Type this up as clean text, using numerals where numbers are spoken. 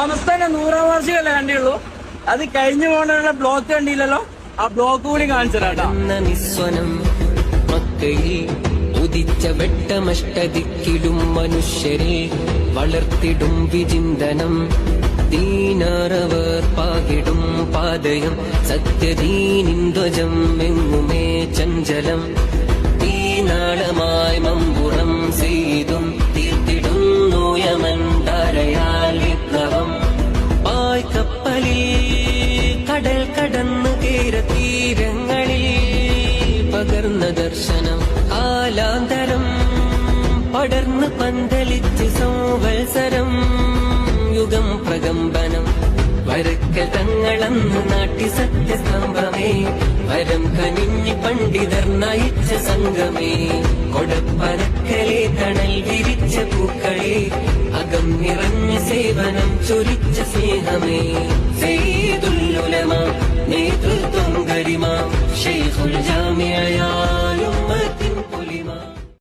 സംസ്ഥാന 100ാം വാർഷികമല്ലേ കണ്ടുള്ളൂ. അത് കഴിഞ്ഞു പോകേണ്ട ബ്ലോക്ക് കണ്ടില്ലല്ലോ. ആ ബ്ലോക്ക് കൂടി കാണിച്ചതാ. നിസ്വനം മക്കയിൽ ഉദിച്ച വെട്ടമഷ്ടദിക്കിടും മനുഷ്യരെ വളർത്തിടും വിചിന്തനം. ദീനാറവർ പാകിടും പാതയം സത്യദീനിന്ദ്വജം എങ്ങുമേ ചഞ്ചലം. തീനാളമായി മമ്പുറം ചെയ്തും തീർത്തിടുന്നു യമന്താരയാൽ വിപ്ലവം. പായ്ക്കപ്പലിൽ കടൽ കടന്നു കേര തീരങ്ങളിൽ പകർന്ന ദർശനം. കാലാന്തരം പടർന്ന് പന്തലിച്ച് സംവത്സരം യുഗം പ്രകമ്പനം. വരക്ക തങ്ങളന്ന് നാട്ടി സത്യസ്തംഭമേ വരം കനിഞ്ഞ് പണ്ഡിതർ നയിച്ച സംഘമേ. കൊടപ്പനക്കലെ തണൽ വിരിച്ച പൂക്കളെ അകം നിറഞ്ഞ സേവനം ചൊരിച്ച സ്നേഹമേ. സയ്യിദുൽ ഉലമ നേതൃത്വം ഗരിമ ശൈഖുൽ ജാമിഅ